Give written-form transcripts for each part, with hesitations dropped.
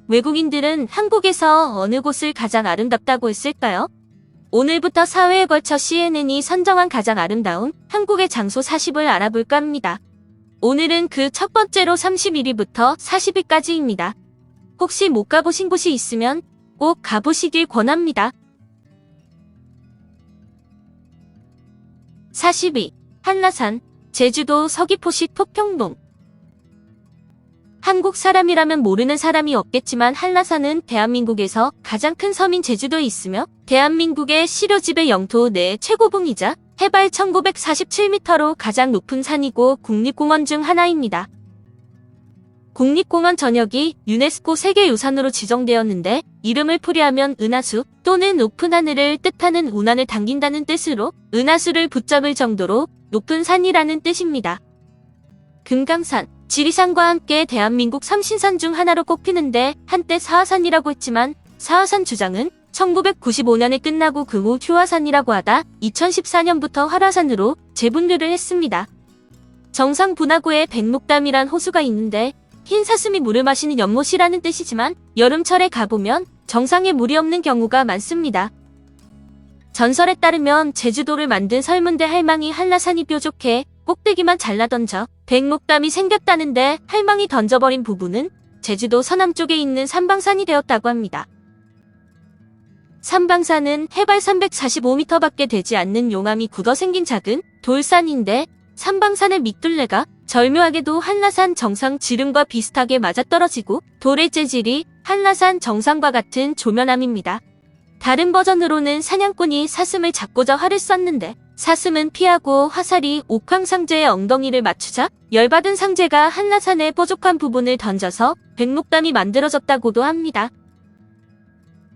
외국인들은 한국에서 어느 곳을 가장 아름답다고 했을까요? 오늘부터 4회에 걸쳐 CNN이 선정한 가장 아름다운 한국의 장소 40을 알아볼까 합니다. 오늘은 그 첫 번째로 31위부터 40위까지입니다. 혹시 못 가보신 곳이 있으면 꼭 가보시길 권합니다. 40위, 한라산, 제주도 서귀포시 토평동. 한국 사람이라면 모르는 사람이 없겠지만 한라산은 대한민국에서 가장 큰 섬인 제주도에 있으며 대한민국의 시료지배 영토 내 최고봉이자 해발 1947m로 가장 높은 산이고 국립공원 중 하나입니다. 국립공원 전역이 유네스코 세계유산으로 지정되었는데 이름을 풀이하면 은하수 또는 높은 하늘을 뜻하는 운한을 당긴다는 뜻으로 은하수를 붙잡을 정도로 높은 산이라는 뜻입니다. 금강산, 지리산과 함께 대한민국 3신산 중 하나로 꼽히는데 한때 사하산이라고 했지만 사하산 주장은 1995년에 끝나고 그 후 휴화산이라고 하다 2014년부터 활화산으로 재분류를 했습니다. 정상 분화구에 백록담이란 호수가 있는데 흰 사슴이 물을 마시는 연못이라는 뜻이지만 여름철에 가보면 정상에 물이 없는 경우가 많습니다. 전설에 따르면 제주도를 만든 설문대 할망이 한라산이 뾰족해 꼭대기만 잘라던져 백록담이 생겼다는데 할망이 던져버린 부분은 제주도 서남쪽에 있는 삼방산이 되었다고 합니다. 삼방산은 해발 345m밖에 되지 않는 용암이 굳어 생긴 작은 돌산인데 삼방산의 밑둘레가 절묘하게도 한라산 정상 지름과 비슷하게 맞아떨어지고 돌의 재질이 한라산 정상과 같은 조면암입니다. 다른 버전으로는 사냥꾼이 사슴을 잡고자 활을 쐈는데 사슴은 피하고 화살이 옥황상제의 엉덩이를 맞추자 열받은 상제가 한라산의 뾰족한 부분을 던져서 백록담이 만들어졌다고도 합니다.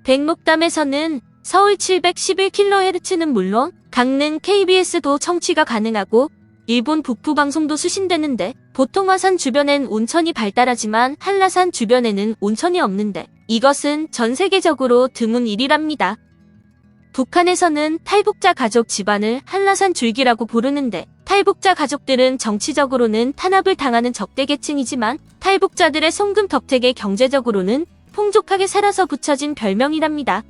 백록담에서는 서울 711kHz는 물론 강릉 KBS도 청취가 가능하고 일본 북부 방송도 수신되는데 보통 화산 주변엔 온천이 발달하지만 한라산 주변에는 온천이 없는데 이것은 전 세계적으로 드문 일이랍니다. 북한에서는 탈북자 가족 집안을 한라산 줄기라고 부르는데 탈북자 가족들은 정치적으로는 탄압을 당하는 적대 계층이지만 탈북자들의 송금 덕택에 경제적으로는 풍족하게 살아서 붙여진 별명이랍니다.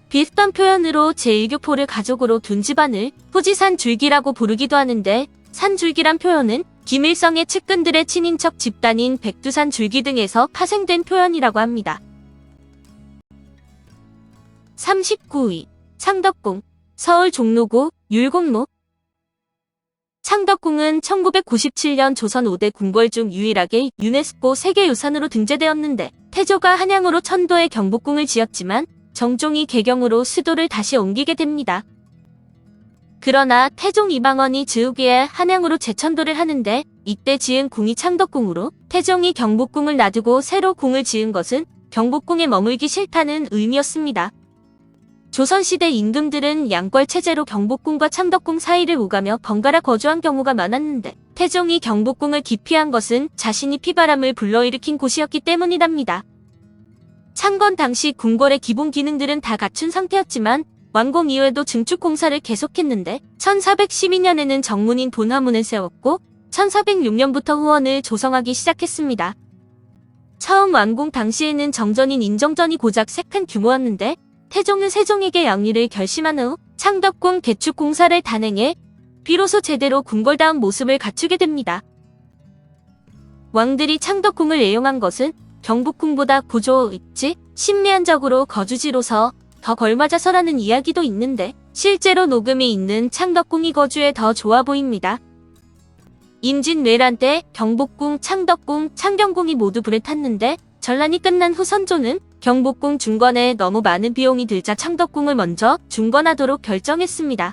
비슷한 표현으로 제1교포를 가족으로 둔 집안을 후지산 줄기라고 부르기도 하는데 산줄기란 표현은 김일성의 측근들의 친인척 집단인 백두산 줄기 등에서 파생된 표현이라고 합니다. 39위, 창덕궁, 서울 종로구 율곡로. 창덕궁은 1997년 조선 5대 궁궐 중 유일하게 유네스코 세계유산으로 등재되었는데 태조가 한양으로 천도에 경복궁을 지었지만 정종이 개경으로 수도를 다시 옮기게 됩니다. 그러나 태종 이방원이 즉위해 한양으로 재천도를 하는데 이때 지은 궁이 창덕궁으로 태종이 경복궁을 놔두고 새로 궁을 지은 것은 경복궁에 머물기 싫다는 의미였습니다. 조선시대 임금들은 양벌 체제로 경복궁과 창덕궁 사이를 오가며 번갈아 거주한 경우가 많았는데 태종이 경복궁을 기피한 것은 자신이 피바람을 불러일으킨 곳이었기 때문이랍니다. 창건 당시 궁궐의 기본 기능들은 다 갖춘 상태였지만 완공 이후에도 증축 공사를 계속했는데 1412년에는 정문인 돈화문을 세웠고 1406년부터 후원을 조성하기 시작했습니다. 처음 완공 당시에는 정전인 인정전이 고작 3칸 규모였는데 태종은 세종에게 양리를 결심한 후 창덕궁 개축 공사를 단행해 비로소 제대로 궁궐다운 모습을 갖추게 됩니다. 왕들이 창덕궁을 애용한 것은 경복궁보다 구조, 입지, 신미한적으로 거주지로서 더 걸맞아서라는 이야기도 있는데 실제로 녹음이 있는 창덕궁이 거주에 더 좋아 보입니다. 임진왜란 때 경복궁, 창덕궁, 창경궁이 모두 불에 탔는데 전란이 끝난 후 선조는 경복궁 중건에 너무 많은 비용이 들자 창덕궁을 먼저 중건하도록 결정했습니다.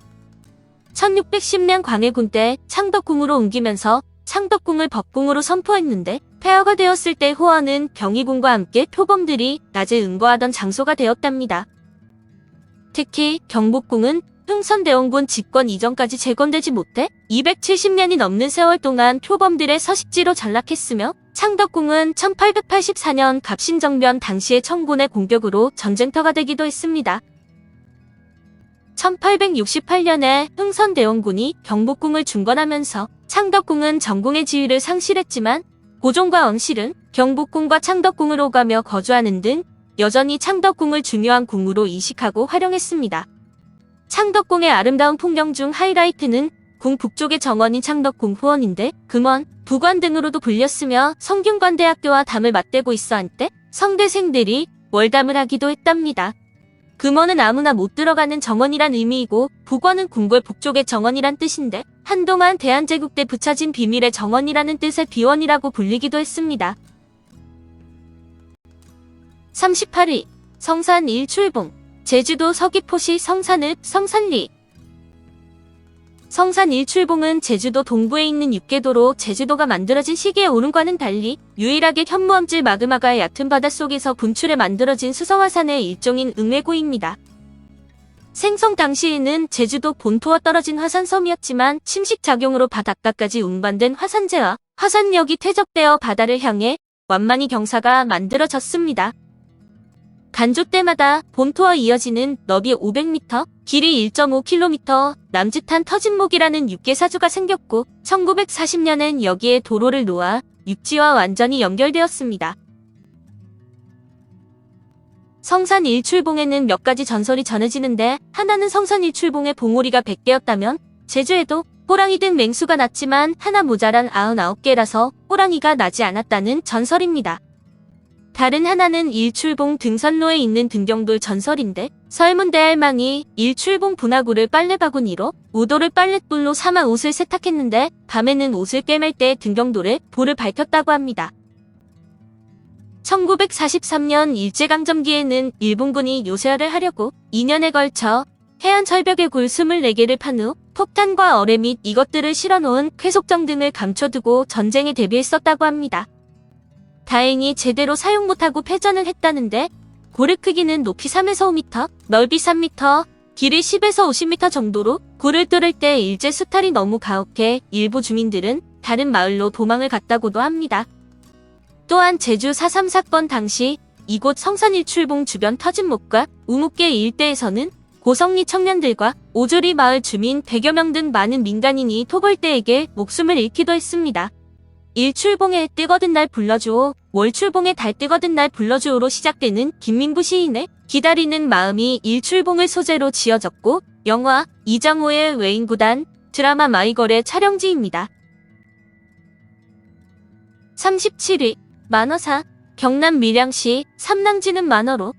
1610년 광해군 때 창덕궁으로 옮기면서 창덕궁을 법궁으로 선포했는데 폐허가 되었을 때 후원은 경희궁과 함께 표범들이 낮에 응거하던 장소가 되었답니다. 특히 경복궁은 흥선대원군 집권 이전까지 재건되지 못해 270년이 넘는 세월 동안 표범들의 서식지로 전락했으며 창덕궁은 1884년 갑신정변 당시의 청군의 공격으로 전쟁터가 되기도 했습니다. 1868년에 흥선대원군이 경복궁을 중건하면서 창덕궁은 전궁의 지위를 상실했지만 고종과 언실은 경복궁과 창덕궁을 오가며 거주하는 등 여전히 창덕궁을 중요한 궁으로 이식하고 활용했습니다. 창덕궁의 아름다운 풍경 중 하이라이트는 궁 북쪽의 정원인 창덕궁 후원인데 금원, 부관 등으로도 불렸으며 성균관대학교와 담을 맞대고 있어 한때 성대생들이 월담을 하기도 했답니다. 금원은 아무나 못 들어가는 정원이란 의미이고 부관은 궁궐 북쪽의 정원이란 뜻인데 한동안 대한제국 때 붙여진 비밀의 정원이라는 뜻의 비원이라고 불리기도 했습니다. 38위 성산 일출봉 제주도 서귀포시 성산읍 성산리 성산 일출봉은 제주도 동부에 있는 육계도로 제주도가 만들어진 시기에 오름과는 달리 유일하게 현무암질 마그마가 얕은 바닷속에서 분출해 만들어진 수성화산의 일종인 응외고입니다. 생성 당시에는 제주도 본토와 떨어진 화산섬이었지만 침식작용으로 바닷가까지 운반된 화산재와 화산력이 퇴적되어 바다를 향해 완만히 경사가 만들어졌습니다. 간조 때마다 본토와 이어지는 너비 500m, 길이 1.5km 남짓한 터진목이라는 육계사주가 생겼고 1940년엔 여기에 도로를 놓아 육지와 완전히 연결되었습니다. 성산 일출봉에는 몇 가지 전설이 전해지는데 하나는 성산 일출봉에 봉오리가 100개였다면 제주에도 호랑이 등 맹수가 났지만 하나 모자란 99개라서 호랑이가 나지 않았다는 전설입니다. 다른 하나는 일출봉 등선로에 있는 등경돌 전설인데 설문대할망이 일출봉 분화구를 빨래바구니로 우도를 빨랫불로 삼아 옷을 세탁했는데 밤에는 옷을 꿰맬 때 등경돌에 불을 밝혔다고 합니다. 1943년 일제강점기에는 일본군이 요새화를 하려고 2년에 걸쳐 해안 철벽의 굴 24개를 판 후 폭탄과 어뢰 및 이것들을 실어놓은 쾌속정 등을 감춰두고 전쟁에 대비했었다고 합니다. 다행히 제대로 사용 못하고 패전을 했다는데 굴의 크기는 높이 3에서 5m, 넓이 3m, 길이 10에서 50m 정도로 굴을 뚫을 때 일제 수탈이 너무 가혹해 일부 주민들은 다른 마을로 도망을 갔다고도 합니다. 또한 제주 4.3 사건 당시 이곳 성산일출봉 주변 터진목과 우묵계 일대에서는 고성리 청년들과 오조리 마을 주민 100여 명 등 많은 민간인이 토벌대에게 목숨을 잃기도 했습니다. 일출봉에 뜨거든 날 불러주오, 월출봉에 달 뜨거든 날 불러주오로 시작되는 김민부 시인의 기다리는 마음이 일출봉을 소재로 지어졌고 영화 이장호의 외인구단, 드라마 마이걸의 촬영지입니다. 37위 만어사 경남 밀양시 삼낭지는 만어로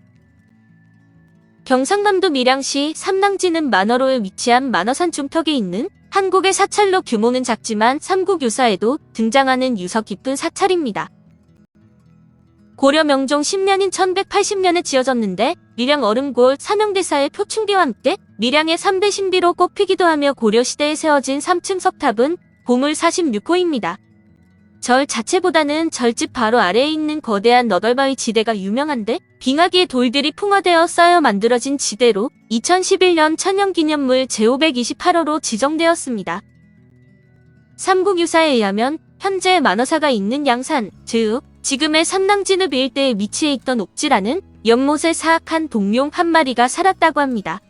경상남도 밀양시 삼낭지는 만어로에 위치한 만어산 중턱에 있는 한국의 사찰로 규모는 작지만 삼국유사에도 등장하는 유서 깊은 사찰입니다. 고려 명종 10년인 1180년에 지어졌는데 밀양 얼음골 사명대사의 표충비와 함께 밀양의 3대 신비로 꼽히기도 하며 고려시대에 세워진 3층 석탑은 보물 46호입니다. 절 자체보다는 절집 바로 아래에 있는 거대한 너덜바위 지대가 유명한데 빙하기의 돌들이 풍화되어 쌓여 만들어진 지대로 2011년 천연기념물 제528호로 지정되었습니다. 삼국유사에 의하면 현재 만어사가 있는 양산, 즉 지금의 삼낭진읍 일대에 위치해 있던 옥지라는 연못에 사악한 동룡 한 마리가 살았다고 합니다.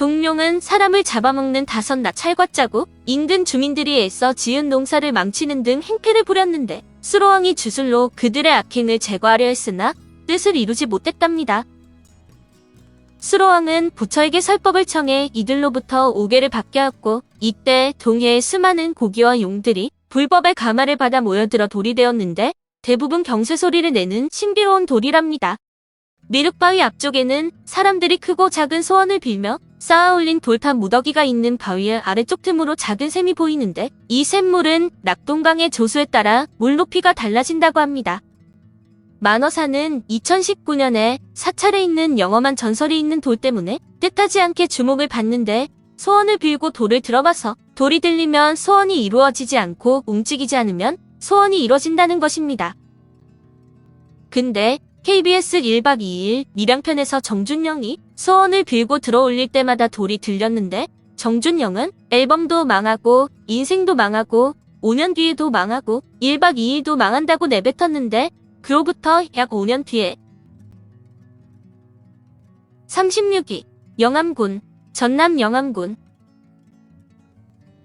동룡은 사람을 잡아먹는 다섯나 찰과짜고 인근 주민들이 애써 지은 농사를 망치는 등 행패를 부렸는데 수로왕이 주술로 그들의 악행을 제거하려 했으나 뜻을 이루지 못했답니다. 수로왕은 부처에게 설법을 청해 이들로부터 오개를 받게 하였고 이때 동해의 수많은 고기와 용들이 불법의 가마를 받아 모여들어 돌이 되었는데 대부분 경쇠 소리를 내는 신비로운 돌이랍니다. 미륵바위 앞쪽에는 사람들이 크고 작은 소원을 빌며 쌓아올린 돌판 무더기가 있는 바위의 아래쪽 틈으로 작은 샘이 보이는데 이 샘물은 낙동강의 조수에 따라 물 높이가 달라진다고 합니다. 만어사는 2019년에 사찰에 있는 영험한 전설이 있는 돌 때문에 뜻하지 않게 주목을 받는데 소원을 빌고 돌을 들어봐서 돌이 들리면 소원이 이루어지지 않고 움직이지 않으면 소원이 이루어진다는 것입니다. 근데 KBS 1박 2일 밀양편에서 정준영이 소원을 빌고 들어올릴 때마다 돌이 들렸는데 정준영은 앨범도 망하고 인생도 망하고 5년 뒤에도 망하고 1박 2일도 망한다고 내뱉었는데 그로부터 약 5년 뒤에 36위 영암군 전남 영암군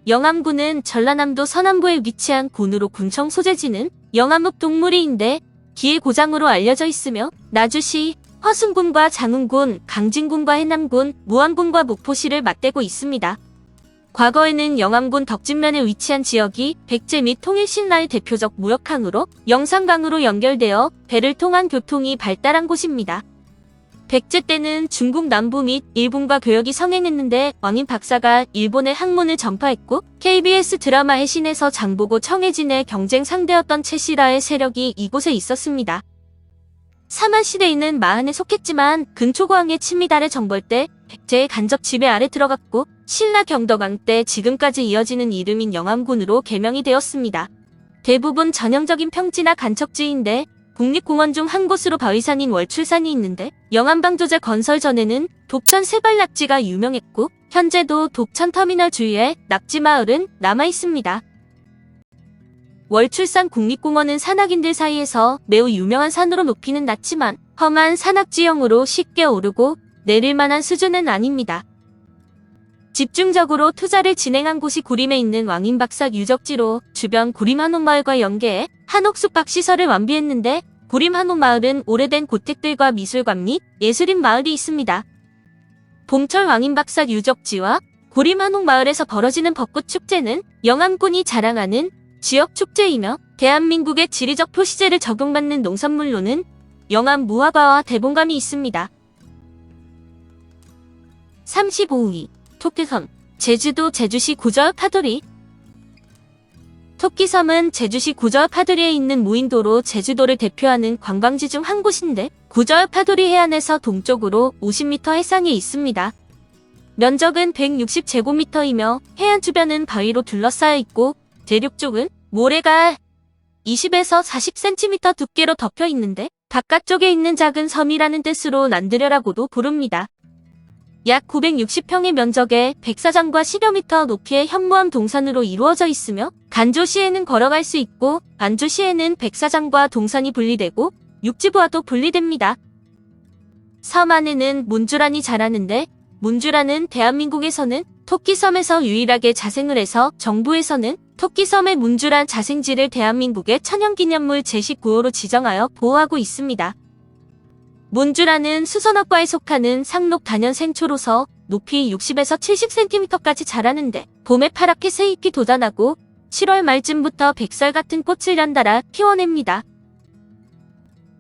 영암군은 전라남도 서남부에 위치한 군으로 군청 소재지는 영암읍 동물이인데 기의 고장으로 알려져 있으며 나주시, 허순군과 장흥군, 강진군과 해남군, 무안군과 목포시를 맞대고 있습니다. 과거에는 영암군 덕진면에 위치한 지역이 백제 및 통일신라의 대표적 무역항으로 영산강으로 연결되어 배를 통한 교통이 발달한 곳입니다. 백제 때는 중국 남부 및 일본과 교역이 성행했는데 왕인 박사가 일본의 학문을 전파했고 KBS 드라마 해신에서 장보고 청해진의 경쟁 상대였던 최씨라의 세력이 이곳에 있었습니다. 사만시대에는 마한에 속했지만 근초고왕의 친미달의 정벌 때 백제의 간접 지배 아래 들어갔고 신라 경덕왕 때 지금까지 이어지는 이름인 영암군으로 개명이 되었습니다. 대부분 전형적인 평지나 간척지인데 국립공원 중 한 곳으로 바위산인 월출산이 있는데 영암방조제 건설 전에는 독천 세발 낙지가 유명했고 현재도 독천터미널 주위에 낙지마을은 남아있습니다. 월출산 국립공원은 산악인들 사이에서 매우 유명한 산으로 높이는 낮지만 험한 산악지형으로 쉽게 오르고 내릴 만한 수준은 아닙니다. 집중적으로 투자를 진행한 곳이 구림에 있는 왕인박사 유적지로 주변 구림 한옥마을과 연계해 한옥숙박시설을 완비했는데 구림 한옥마을은 오래된 고택들과 미술관 및 예술인 마을이 있습니다. 봄철 왕인박사 유적지와 구림 한옥마을에서 벌어지는 벚꽃축제는 영암군이 자랑하는 지역 축제이며 대한민국의 지리적 표시제를 적용받는 농산물로는 영암 무화과와 대봉감이 있습니다. 35위 토끼섬, 제주도 제주시 구저읍 파도리. 토끼섬은 제주시 구저읍 파도리에 있는 무인도로 제주도를 대표하는 관광지 중 한 곳인데 구저읍 파도리 해안에서 동쪽으로 50m 해상에 있습니다. 면적은 160제곱미터이며 해안 주변은 바위로 둘러싸여 있고 대륙 쪽은 모래가 20에서 40cm 두께로 덮여 있는데 바깥쪽에 있는 작은 섬이라는 뜻으로 난드려라고도 부릅니다. 약 960평의 면적에 백사장과 10여 미터 높이의 현무암 동산으로 이루어져 있으며 간조시에는 걸어갈 수 있고 반조시에는 백사장과 동산이 분리되고 육지부와도 분리됩니다. 섬 안에는 문주란이 자라는데 문주란은 대한민국에서는 토끼섬에서 유일하게 자생을 해서 정부에서는 토끼섬의 문주란 자생지를 대한민국의 천연기념물 제19호로 지정하여 보호하고 있습니다. 문주란은 수선업과에 속하는 상록 단연생초로서 높이 60에서 70cm까지 자라는데 봄에 파랗게 새잎이 돋아나고 7월 말쯤부터 백설 같은 꽃을 연달아 피워냅니다.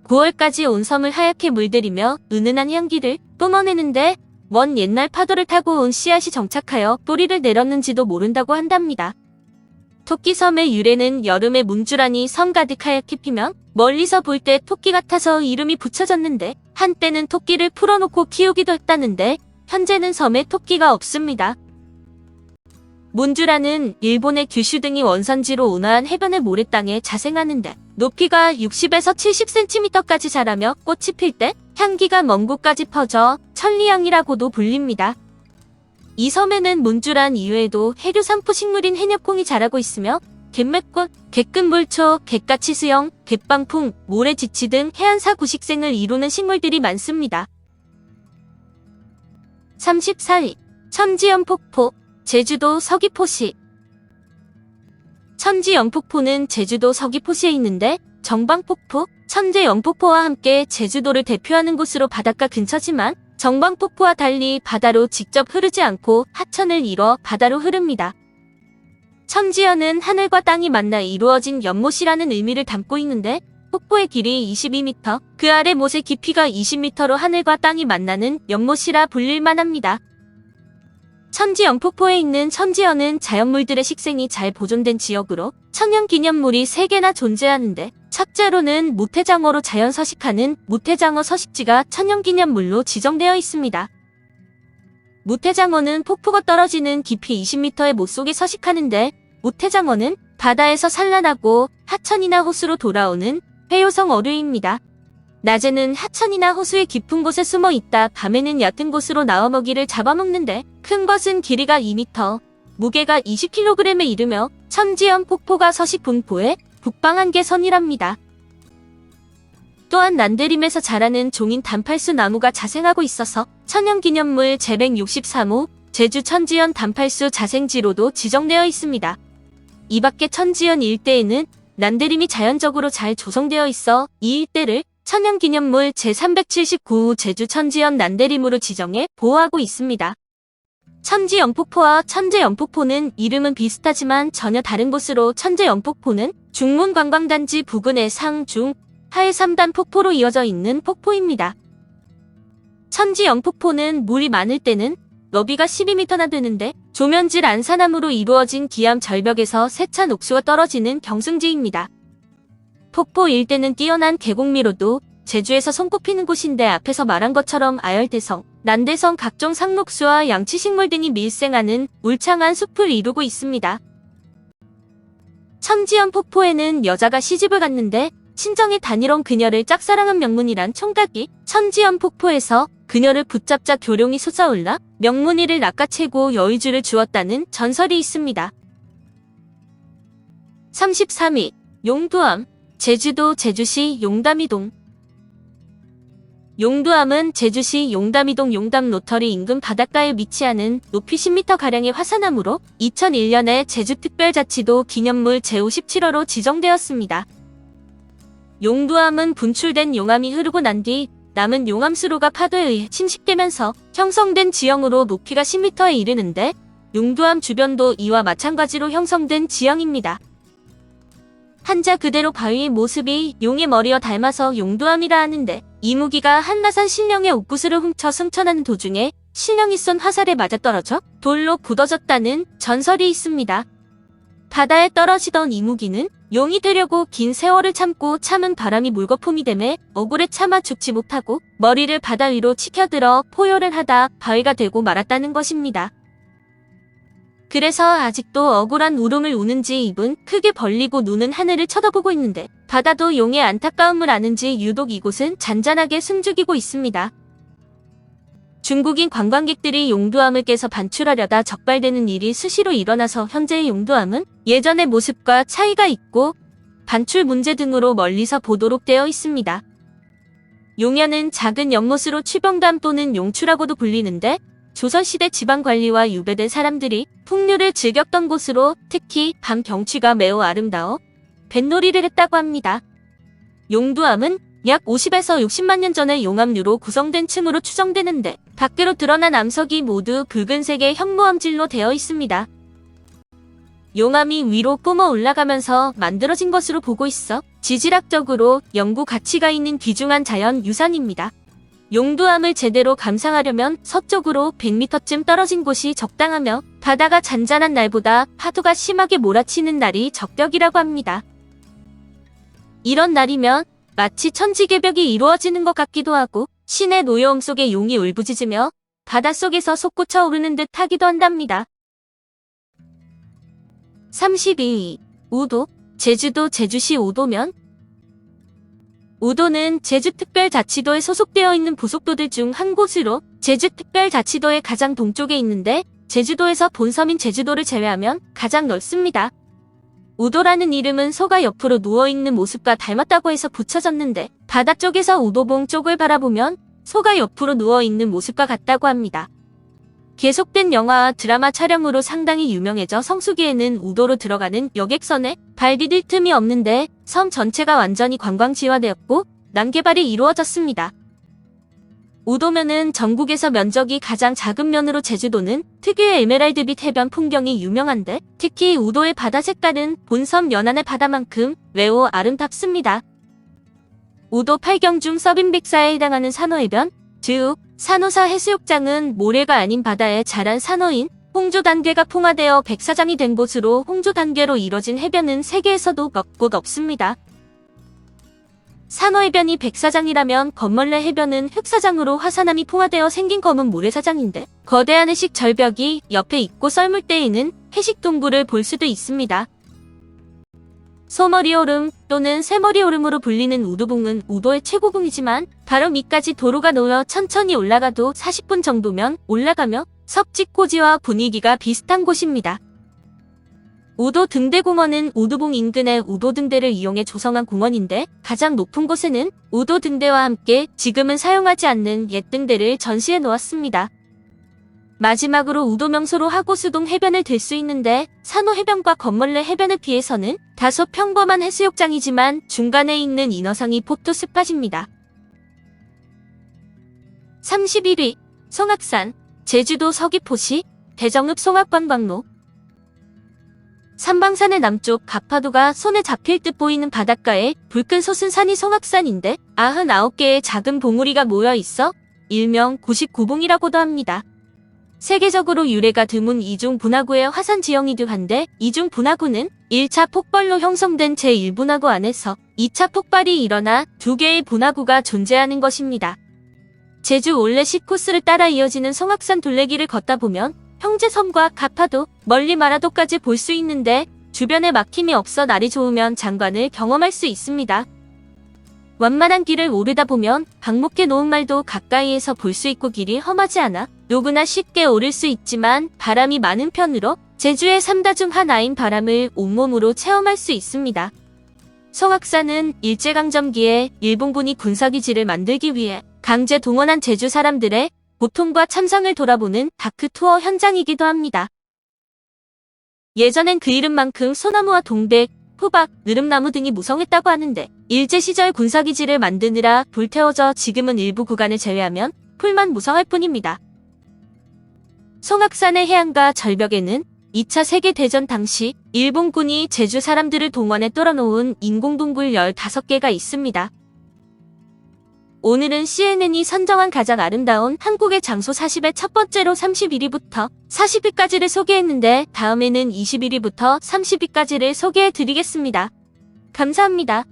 9월까지 온 섬을 하얗게 물들이며 은은한 향기를 뿜어내는데 먼 옛날 파도를 타고 온 씨앗이 정착하여 뿌리를 내렸는지도 모른다고 한답니다. 토끼섬의 유래는 여름에 문주란이 섬 가득 하얗게 피면 멀리서 볼 때 토끼 같아서 이름이 붙여졌는데 한때는 토끼를 풀어놓고 키우기도 했다는데 현재는 섬에 토끼가 없습니다. 문주란은 일본의 규슈 등이 원산지로 온화한 해변의 모래땅에 자생하는데 높이가 60에서 70cm까지 자라며 꽃이 필 때 향기가 먼 곳까지 퍼져 천리향이라고도 불립니다. 이 섬에는 문주란 이외에도 해류 산포 식물인 해녀콩이 자라고 있으며 갯맥꽃, 갯금불초, 갯가치수영, 갯방풍, 모래지치 등 해안사 구식생을 이루는 식물들이 많습니다. 34위 천지연폭포, 제주도 서귀포시. 천지연폭포는 제주도 서귀포시에 있는데 정방폭포, 천재연폭포와 함께 제주도를 대표하는 곳으로 바닷가 근처지만 정방폭포와 달리 바다로 직접 흐르지 않고 하천을 이뤄 바다로 흐릅니다. 천지연은 하늘과 땅이 만나 이루어진 연못이라는 의미를 담고 있는데 폭포의 길이 22m, 그 아래 못의 깊이가 20m로 하늘과 땅이 만나는 연못이라 불릴만 합니다. 천지연폭포에 있는 천지연은 자연물들의 식생이 잘 보존된 지역으로 천연기념물이 3개나 존재하는데 첫째로는 무태장어로 자연 서식하는 무태장어 서식지가 천연기념물로 지정되어 있습니다. 무태장어는 폭포가 떨어지는 깊이 20m의 못속에 서식하는데 무태장어는 바다에서 산란하고 하천이나 호수로 돌아오는 회요성 어류입니다. 낮에는 하천이나 호수의 깊은 곳에 숨어 있다 밤에는 얕은 곳으로 나와 먹이를 잡아먹는데 큰 것은 길이가 2m, 무게가 20kg에 이르며 천지연 폭포가 서식 분포의 북방한계선이랍니다. 또한 난데림에서 자라는 종인 단팔수 나무가 자생하고 있어서 천연기념물 제163호 제주 천지연 단팔수 자생지로도 지정되어 있습니다. 이 밖에 천지연 일대에는 난데림이 자연적으로 잘 조성되어 있어 이 일대를 천연기념물 제379호 제주 천지연 난데림으로 지정해 보호하고 있습니다. 천지연폭포와 천재연폭포는 이름은 비슷하지만 전혀 다른 곳으로 천재연폭포는 중문관광단지 부근의 상, 중, 하의 3단 폭포로 이어져 있는 폭포입니다. 천지연폭포는 물이 많을 때는 너비가 12m나 되는데 조면질 안산암으로 이루어진 기암 절벽에서 세찬 옥수가 떨어지는 경승지입니다. 폭포 일대는 뛰어난 계곡미로도 제주에서 손꼽히는 곳인데 앞에서 말한 것처럼 아열대성, 난대성 각종 상록수와 양치식물 등이 밀생하는 울창한 숲을 이루고 있습니다. 천지연 폭포에는 여자가 시집을 갔는데 친정의 단일원 그녀를 짝사랑한 명문이란 총각이 천지연 폭포에서 그녀를 붙잡자 교룡이 솟아올라 명문이를 낚아채고 여의주를 주었다는 전설이 있습니다. 33위. 용두암. 제주도 제주시 용담이동. 용두암은 제주시 용담이동 용담 로터리 인근 바닷가에 위치하는 높이 10m가량의 화산암으로 2001년에 제주특별자치도 기념물 제57호로 지정되었습니다. 용두암은 분출된 용암이 흐르고 난 뒤 남은 용암수로가 파도에 의해 침식되면서 형성된 지형으로 높이가 10m에 이르는데 용두암 주변도 이와 마찬가지로 형성된 지형입니다. 한자 그대로 바위의 모습이 용의 머리와 닮아서 용두암이라 하는데 이무기가 한라산 신령의 옥구슬을 훔쳐 승천하는 도중에 신령이 쏜 화살에 맞아떨어져 돌로 굳어졌다는 전설이 있습니다. 바다에 떨어지던 이무기는 용이 되려고 긴 세월을 참은 바람이 물거품이 되매 억울에 참아 죽지 못하고 머리를 바다 위로 치켜들어 포효를 하다 바위가 되고 말았다는 것입니다. 그래서 아직도 억울한 울음을 우는지 입은 크게 벌리고 눈은 하늘을 쳐다보고 있는데 바다도 용의 안타까움을 아는지 유독 이곳은 잔잔하게 숨죽이고 있습니다. 중국인 관광객들이 용두암을 깨서 반출하려다 적발되는 일이 수시로 일어나서 현재의 용두암은 예전의 모습과 차이가 있고 반출 문제 등으로 멀리서 보도록 되어 있습니다. 용연은 작은 연못으로 취병담 또는 용추라고도 불리는데 조선시대 지방관리와 유배된 사람들이 풍류를 즐겼던 곳으로 특히 밤 경치가 매우 아름다워 뱃놀이를 했다고 합니다. 용두암은 약 50에서 60만 년 전에 용암류로 구성된 층으로 추정되는데 밖으로 드러난 암석이 모두 붉은색의 현무암질로 되어 있습니다. 용암이 위로 뿜어 올라가면서 만들어진 것으로 보고 있어 지질학적으로 연구 가치가 있는 귀중한 자연 유산입니다. 용두암을 제대로 감상하려면 서쪽으로 100m쯤 떨어진 곳이 적당하며 바다가 잔잔한 날보다 파도가 심하게 몰아치는 날이 적격이라고 합니다. 이런 날이면 마치 천지개벽이 이루어지는 것 같기도 하고 시내 노여움 속에 용이 울부짖으며 바닷속에서 솟구쳐 오르는 듯 하기도 한답니다. 32위. 우도. 제주도 제주시 우도면. 우도는 제주특별자치도에 소속되어 있는 부속도들 중 한 곳으로 제주특별자치도의 가장 동쪽에 있는데 제주도에서 본섬인 제주도를 제외하면 가장 넓습니다. 우도라는 이름은 소가 옆으로 누워있는 모습과 닮았다고 해서 붙여졌는데 바다 쪽에서 우도봉 쪽을 바라보면 소가 옆으로 누워있는 모습과 같다고 합니다. 계속된 영화와 드라마 촬영으로 상당히 유명해져 성수기에는 우도로 들어가는 여객선에 발 디딜 틈이 없는데 섬 전체가 완전히 관광지화되었고 난개발이 이루어졌습니다. 우도면은 전국에서 면적이 가장 작은 면으로 제주도는 특유의 에메랄드빛 해변 풍경이 유명한데 특히 우도의 바다 색깔은 본섬 연안의 바다만큼 매우 아름답습니다. 우도 8경 중 서빈백사에 해당하는 산호해변, 즉 산호사 해수욕장은 모래가 아닌 바다에 자란 산호인 홍조단계가 풍화되어 백사장이 된 곳으로 홍조단계로 이뤄진 해변은 세계에서도 몇 곳 없습니다. 산호해변이 백사장이라면 건멀레 해변은 흑사장으로 화산암이 풍화되어 생긴 검은 모래사장인데 거대한 해식 절벽이 옆에 있고 썰물 때에는 해식 동굴을 볼 수도 있습니다. 소머리오름 또는 새머리오름으로 불리는 우도봉은 우도의 최고봉이지만 바로 밑까지 도로가 놓여 천천히 올라가도 40분 정도면 올라가며 섭지코지와 분위기가 비슷한 곳입니다. 우도 등대공원은 우도봉 인근의 우도 등대를 이용해 조성한 공원인데 가장 높은 곳에는 우도 등대와 함께 지금은 사용하지 않는 옛 등대를 전시해 놓았습니다. 마지막으로 우도 명소로 하고수동 해변을 들 수 있는데 산호 해변과 건물내 해변에 비해서는 다소 평범한 해수욕장이지만 중간에 있는 인어상이 포토 스팟입니다. 31위 송악산, 제주도 서귀포시 대정읍 송악관광로. 삼방산의 남쪽 가파도가 손에 잡힐 듯 보이는 바닷가에 붉은 솟은 산이 송악산인데 99개의 작은 봉우리가 모여 있어 일명 99봉이라고도 합니다. 세계적으로 유래가 드문 이중 분화구의 화산 지형이기도 한데 이중 분화구는 1차 폭발로 형성된 제1분화구 안에서 2차 폭발이 일어나 2개의 분화구가 존재하는 것입니다. 제주 올레시 코스를 따라 이어지는 송악산 둘레길을 걷다 보면 형제섬과 가파도, 멀리 마라도까지 볼 수 있는데 주변에 막힘이 없어 날이 좋으면 장관을 경험할 수 있습니다. 완만한 길을 오르다 보면 방목해 놓은 말도 가까이에서 볼 수 있고 길이 험하지 않아 누구나 쉽게 오를 수 있지만 바람이 많은 편으로 제주의 3다 중 하나인 바람을 온몸으로 체험할 수 있습니다. 송악산은 일제강점기에 일본군이 군사기지를 만들기 위해 강제 동원한 제주 사람들의 고통과 참상을 돌아보는 다크투어 현장이기도 합니다. 예전엔 그 이름만큼 소나무와 동백, 호박, 느릅나무 등이 무성했다고 하는데 일제시절 군사기지를 만드느라 불태워져 지금은 일부 구간을 제외하면 풀만 무성할 뿐입니다. 송악산의 해안가 절벽에는 2차 세계대전 당시 일본군이 제주 사람들을 동원해 뚫어놓은 인공동굴 15개가 있습니다. 오늘은 CNN이 선정한 가장 아름다운 한국의 장소 40의 첫 번째로 31위부터 40위까지를 소개했는데 다음에는 21위부터 30위까지를 소개해드리겠습니다. 감사합니다.